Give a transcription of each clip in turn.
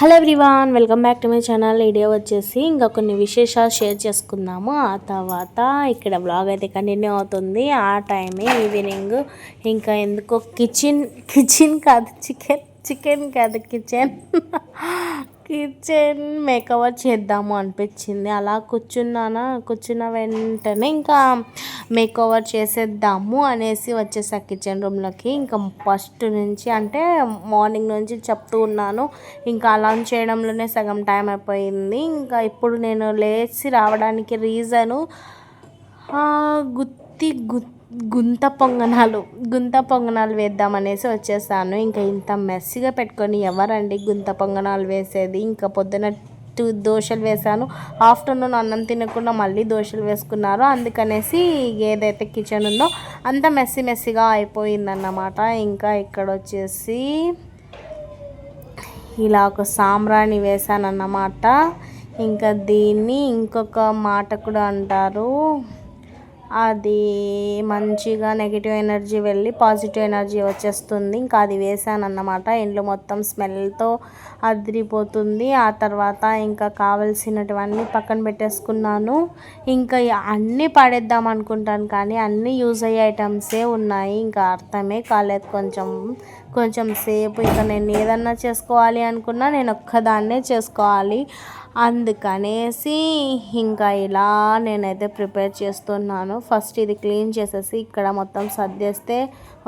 Hello everyone, welcome back to my channel. Video వచ్చేసి ఇంకా కొన్ని విశేషాలు షేర్ చేసుకుందాము. ఆ తర్వాత ఇక్కడ వ్లాగ్ అయితే కంటిన్యూ అవుతుంది. ఆ టైమే ఈవినింగ్. ఇంకా ఎందుకో కిచెన్ కాదు చికెన్ కాదు కిచెన్ మేకవర్ చేద్దాము అనిపించింది. అలా కూర్చున్న వెంటనే ఇంకా మేకవర్ చేసేద్దాము అనేసి వచ్చేసా కిచెన్ రూమ్లోకి. ఇంకా ఫస్ట్ నుంచి అంటే మార్నింగ్ నుంచి చెప్తూ ఉన్నాను. ఇంకా అలాన్ చేయడంలోనే సగం టైం అయిపోయింది. ఇంకా ఇప్పుడు నేను లేచి రావడానికి రీజను గుంత పొంగనాలు వేద్దామనేసి వచ్చేసాను. ఇంకా ఇంత మెస్సిగా పెట్టుకొని ఎవరండి గుంత పొంగనాలు వేసేది. ఇంకా పొద్దున 2 దోశలు వేసాను. ఆఫ్టర్నూన్ అన్నం తినకుండా మళ్ళీ దోశలు వేసుకున్నారు. అందుకనేసి ఏదైతే కిచెన్ ఉందో అంత మెస్సీగా అయిపోయిందన్నమాట. ఇంకా ఇక్కడ వచ్చేసి ఇలా ఒక సాంబ్రాణి వేసానన్నమాట. ఇంకా దీన్ని ఇంకొక మాట కూడా అంటారు, అది మంచిగా నెగిటివ్ ఎనర్జీ వెళ్ళి పాజిటివ్ ఎనర్జీ వచ్చేస్తుంది. ఇంకా అది వేసాను అన్నమాట. ఇంట్లో మొత్తం స్మెల్తో అదిరిపోతుంది. ఆ తర్వాత ఇంకా కావలసినటువన్నీ పక్కన పెట్టేసుకున్నాను. ఇంకా అన్నీ పడేద్దాం అనుకుంటాను కానీ అన్నీ యూజ్ అయ్యే ఐటమ్సే ఉన్నాయి. ఇంకా అర్థమే కాలేదు కొంచెం సేపు. ఇంకా నేను ఏదన్నా చేసుకోవాలి అనుకున్నా నేను ఒక్కదాన్నే చేసుకోవాలి. అందుకనేసి ఇంకా ఇలా నేనైతే ప్రిపేర్ చేస్తున్నాను. ఫస్ట్ ఇది క్లీన్ చేసేసి ఇక్కడ మొత్తం సర్దేస్తే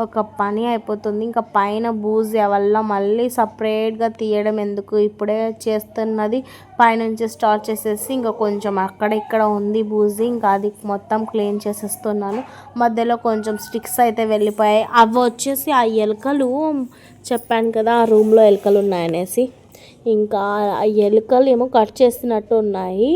ఒక పని అయిపోతుంది. ఇంకా పైన బూజు వల్ల మళ్ళీ సపరేట్గా తీయడం ఎందుకు, ఇప్పుడే చేస్తున్నది పైనుంచి స్టార్ట్ చేసేసి ఇంకా కొంచెం అక్కడ ఇక్కడ ఉంది బూజు. ఇంకా అది మొత్తం క్లీన్ చేసేస్తున్నాను. మధ్యలో కొంచెం స్టిక్స్ అయితే వెళ్ళిపోయాయి. అవి వచ్చేసి ఆ ఎలుకలు, చెప్పాను కదా ఆ రూమ్లో ఎలుకలు ఉన్నాయనేసి, ఇంకా ఆ ఎలుకలు ఏమో కట్ చేసినట్టు ఉన్నాయి.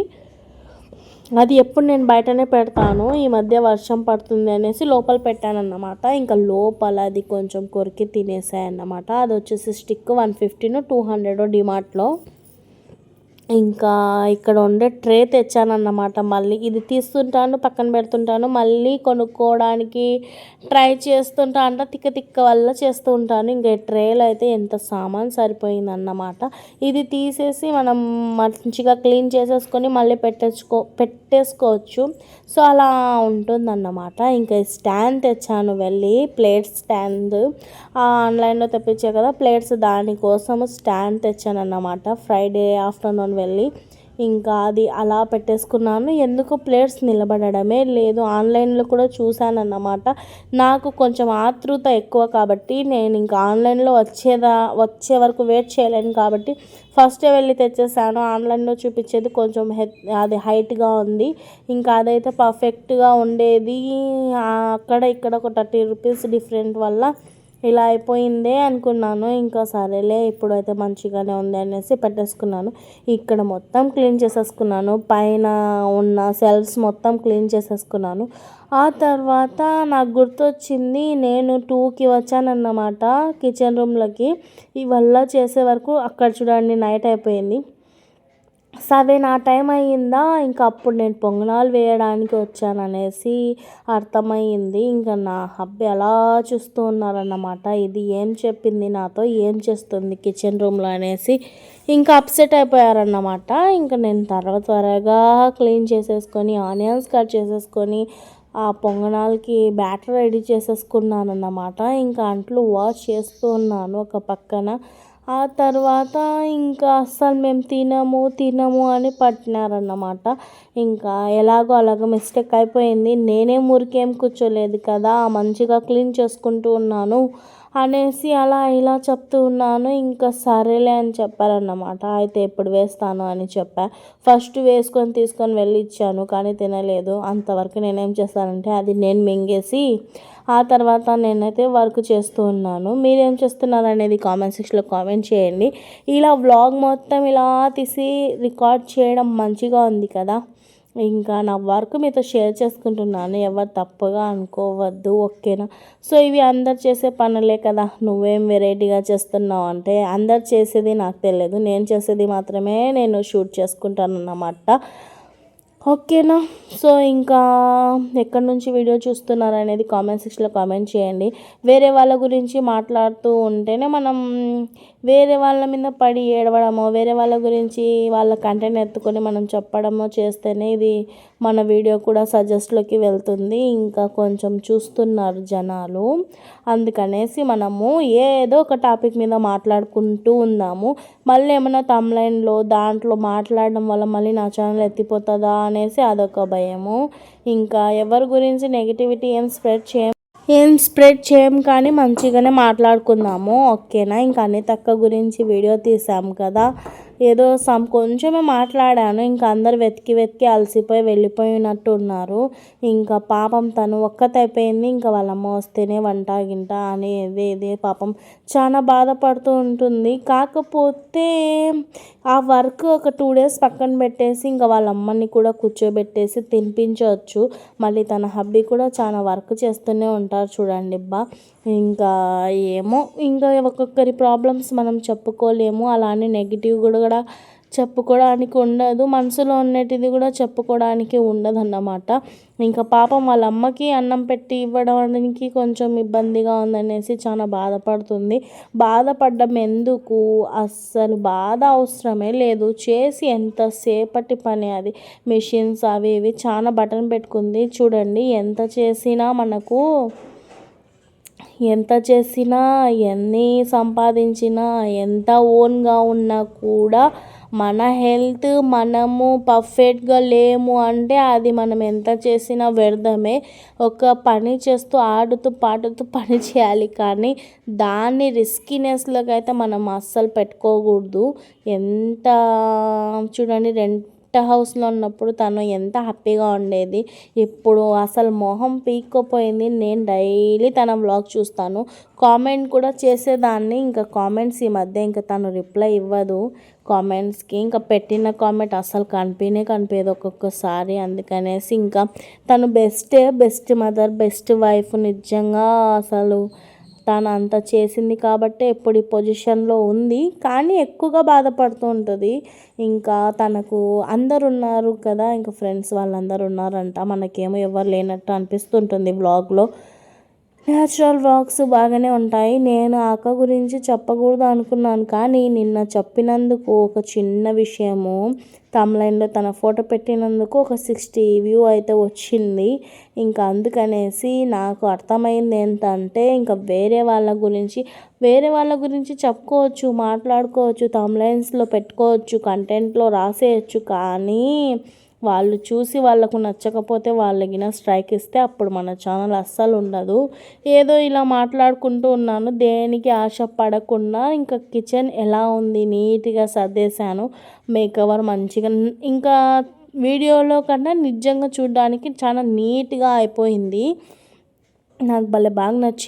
అది ఎప్పుడు నేను బయటనే పెడతాను, ఈ మధ్య వర్షం పడుతుంది అనేసి లోపల పెట్టానన్నమాట. ఇంకా లోపల అది కొంచెం కొరికి తినేసాయి అన్నమాట. అది వచ్చేసి స్టిక్ 150 200 డిమార్ట్లో. ఇంకా ఇక్కడ ఉండే ట్రే తెచ్చానన్నమాట. మళ్ళీ ఇది తీస్తుంటాను, పక్కన పెడుతుంటాను, మళ్ళీ కొనుక్కోవడానికి ట్రై చేస్తుంటా అంట. తిక్క వల్ల చేస్తూ ఉంటాను. ఇంకా ట్రేలో అయితే ఎంత సామాన్ సరిపోయిందన్నమాట. ఇది తీసేసి మనం మంచిగా క్లీన్ చేసేసుకొని మళ్ళీ పెట్టేసుకోవచ్చు. సో అలా ఉంటుందన్నమాట. ఇంకా స్టాండ్ తెచ్చాను వెళ్ళి, ప్లేట్ స్టాండ్ ఆన్లైన్లో తెప్పించే కదా ప్లేట్స్, దానికోసం స్టాండ్ తెచ్చాను అన్నమాట. ఫ్రైడే ఆఫ్టర్నూన్ వెళ్ళి ఇంకా అది అలా పెట్టేసుకున్నాను. ఎందుకు ప్లేట్స్ నిలబడమే లేదు. ఆన్లైన్లో కూడా చూశానన్నమాట. నాకు కొంచెం ఆతృత ఎక్కువ కాబట్టి నేను ఇంకా ఆన్లైన్లో వచ్చే వరకు వెయిట్ చేయలేను కాబట్టి ఫస్టే వెళ్ళి తెచ్చేసాను. ఆన్లైన్లో చూపించేది కొంచెం అది హైట్గా ఉంది. ఇంకా అదైతే పర్ఫెక్ట్గా ఉండేది. అక్కడ ఇక్కడ ఒక 30 రూపీస్ డిఫరెంట్ వల్ల ఇలా అయిపోయిందే అనుకున్నాను. ఇంకా సరేలే ఇప్పుడైతే మంచిగానే ఉంది అనేసి పెట్టేసుకున్నాను. ఇక్కడ మొత్తం క్లీన్ చేసేసుకున్నాను. పైన ఉన్న సెల్ఫ్స్ మొత్తం క్లీన్ చేసేసుకున్నాను. ఆ తర్వాత నాకు గుర్తొచ్చింది, నేను 2కి వచ్చానన్నమాట కిచెన్ రూమ్లోకి. ఇవల్ల చేసే వరకు అక్కడ చూడండి నైట్ అయిపోయింది. 7 ఆ టైం అయ్యిందా. ఇంకా అప్పుడు నేను పొంగనాలు వేయడానికి వచ్చాననేసి అర్థమయ్యింది. ఇంకా నా హబ్బీ అలా చూస్తూ ఉన్నారన్నమాట. ఇది ఏం చెప్పింది నాతో, ఏం చేస్తుంది కిచెన్ రూమ్లో అనేసి ఇంకా అప్సెట్ అయిపోయారన్నమాట. ఇంకా నేను త్వరగా క్లీన్ చేసేసుకొని ఆనియన్స్ కట్ చేసేసుకొని ఆ పొంగనాలకి బ్యాటర్ రెడీ చేసేసుకున్నాను అన్నమాట. ఇంకా అంట్లు వాష్ చేస్తూ ఉన్నాను ఒక పక్కన. ఆ తర్వాత ఇంకా అస్సలు మేము తినము అని పట్టినారన్నమాట. ఇంకా ఎలాగో అలాగో మిస్టేక్ అయిపోయింది. నేనే ఊరికేం కూర్చోలేదు కదా, మంచిగా క్లీన్ చేసుకుంటూ ఉన్నాను అనేసి అలా ఇలా చెప్తూ ఉన్నాను. ఇంకా సరేలే అని చెప్పారన్నమాట. అయితే ఎప్పుడు వేస్తాను అని చెప్పా. ఫస్ట్ వేసుకొని తీసుకొని వెళ్ళి ఇచ్చాను కానీ తినలేదు. అంతవరకు నేనేం చేస్తానంటే అది నేను మింగేసి ఆ తర్వాత నేనైతే వర్క్ చేస్తూ ఉన్నాను. మీరేం చేస్తున్నారు అనేది కామెంట్ సెక్షన్లో కామెంట్ చేయండి. ఇలా వ్లాగ్ మొత్తం ఇలా తీసి రికార్డ్ చేయడం మంచిగా ఉంది కదా. ఇంకా నా వర్క్ మీతో షేర్ చేసుకుంటున్నాను, ఎవరు తప్పుగా అనుకోవద్దు, ఓకేనా. సో ఇవి అందరు చేసే పనులే కదా, నువ్వేం వెరైటీగా చేస్తున్నావు అంటే అందరు చేసేది నాకు తెలియదు, నేను చేసేది మాత్రమే నేను షూట్ చేసుకుంటాను అన్నమాట, ఓకేనా. సో ఇంకా ఎక్కడి నుంచి వీడియో చూస్తున్నారు అనేది కామెంట్ సెక్షన్లో కామెంట్ చేయండి. వేరే వాళ్ళ గురించి మాట్లాడుతూ ఉంటేనే మనం వేరే వాళ్ళ మీద పడి ఏడవడమో, వేరే వాళ్ళ గురించి వాళ్ళ కంటెంట్ ఎత్తుకొని మనం చెప్పడమో చేస్తేనే ఇది మన వీడియో కూడా సజెస్ట్లోకి వెళ్తుంది. ఇంకా కొంచెం చూస్తున్నారు జనాలు, అందుకనేసి మనము ఏదో ఒక టాపిక్ మీద మాట్లాడుకుంటూ ఉందాము. మళ్ళీ ఏమైనా తమ్లైన్లో దాంట్లో మాట్లాడడం వల్ల మళ్ళీ నా ఛానల్ ఎత్తిపోతుందా అనేసి అదొక భయము. ఇంకా ఎవరి గురించి నెగిటివిటీ ఏం స్ప్రెడ్ చేయం కానీ మంచిగానే మాట్లాడుకుందాము, ఓకేనా. ఇంకా అనితక్క గురించి వీడియో తీసాము కదా, ఏదో కొంచెమే మాట్లాడాను. ఇంకా అందరు వెతికి అలసిపోయి వెళ్ళిపోయినట్టు ఉన్నారు. ఇంకా పాపం తను ఒక్కతైపోయింది. ఇంకా వాళ్ళమ్మ వస్తేనే వంట గింట అనేది పాపం చాలా బాధపడుతూ ఉంటుంది. కాకపోతే ఆ వర్క్ ఒక 2 days పక్కన పెట్టేసి ఇంకా వాళ్ళ అమ్మని కూడా కూర్చోబెట్టేసి తినిపించవచ్చు. మళ్ళీ తన హబ్బీ కూడా చాలా వర్క్ చేస్తూనే ఉంటారు చూడండి బా. ఇంకా ఏమో, ఇంకా ఒక్కొక్కరి ప్రాబ్లమ్స్ మనం చెప్పుకోలేము, అలానే నెగిటివ్ కూడా చెప్పుకోవడానికి ఉండదు, మనసులో ఉన్నటిది కూడా చెప్పుకోవడానికి ఉండదు అన్నమాట. ఇంకా పాపం వాళ్ళ అమ్మకి అన్నం పెట్టి ఇవ్వడానికి కొంచెం ఇబ్బందిగా ఉందనేసి చాలా బాధపడుతుంది. బాధపడ్డం ఎందుకు, అస్సలు బాధ అవసరమే లేదు. చేసి ఎంతసేపటి పని అది, మెషిన్స్ అవి ఇవి చాలా బటన్ పెట్టుకుంది చూడండి. ఎంత చేసినా ఎన్ని సంపాదించినా ఎంత ఓన్గా ఉన్నా కూడా మన హెల్త్ మనము పర్ఫెక్ట్గా లేము అంటే అది మనం ఎంత చేసినా వ్యర్థమే. ఒక పని చేస్తూ ఆడుతూ పాడుతూ పని చేయాలి, కానీ దాన్ని రిస్కీనెస్లోకి అయితే మనం అస్సలు పెట్టుకోకూడదు. ఎంత చూడండి, రెంట్ హౌస్లో ఉన్నప్పుడు తను ఎంత హ్యాపీగా ఉండేది, ఇప్పుడు అసలు మొహం పీక్కపోయింది. నేను డైలీ తన వ్లాగ్ చూస్తాను, కామెంట్ కూడా చేసేదాన్ని. ఇంకా కామెంట్స్ ఈ మధ్య ఇంకా తను రిప్లై ఇవ్వదు కామెంట్స్కి. ఇంకా పెట్టిన కామెంట్ అసలు కనిపించదు ఒక్కొక్కసారి. అందుకనేసి ఇంకా తను బెస్ట్ మదర్, బెస్ట్ వైఫ్. నిజంగా అసలు తను అంత చేసింది కాబట్టి ఇప్పుడు ఈ పొజిషన్లో ఉంది, కానీ ఎక్కువగా బాధపడుతూ ఉంటుంది. ఇంకా తనకు అందరు ఉన్నారు కదా, ఇంకా ఫ్రెండ్స్ వాళ్ళందరూ ఉన్నారంట, మనకేమో ఎవరు లేనట్టు అనిపిస్తుంటుంది వ్లాగ్లో. న్యాచురల్ వ్లాగ్స్ బాగానే ఉంటాయి. నేను అక్క గురించి చెప్పకూడదు అనుకున్నాను, కానీ నిన్న చెప్పినందుకు ఒక చిన్న విషయము, తమ్లైన్లో తన ఫోటో పెట్టినందుకు ఒక 60 వ్యూ అయితే వచ్చింది. ఇంకా అందుకనేసి నాకు అర్థమైంది ఏంటంటే, ఇంకా వేరే వాళ్ళ గురించి చెప్పుకోవచ్చు, మాట్లాడుకోవచ్చు, తమ్లైన్స్లో పెట్టుకోవచ్చు, కంటెంట్లో రాసేయచ్చు, కానీ వాళ్ళు చూసి వాళ్ళకు నచ్చకపోతే వాళ్ళకి స్ట్రైక్ ఇస్తే అప్పుడు మన ఛానల్ అస్సలు ఉండదు. ఏదో ఇలా మాట్లాడుకుంటూ ఉన్నాను, దేనికి ఆశ పడకుండా. ఇంకా కిచెన్ ఎలా ఉంది, నీట్గా సర్దేశాను, మేకవర్ మంచిగా, ఇంకా వీడియోలో కన్నా నిజంగా చూడడానికి చాలా నీట్గా అయిపోయింది. నాకు భలే బాగా నచ్చింది.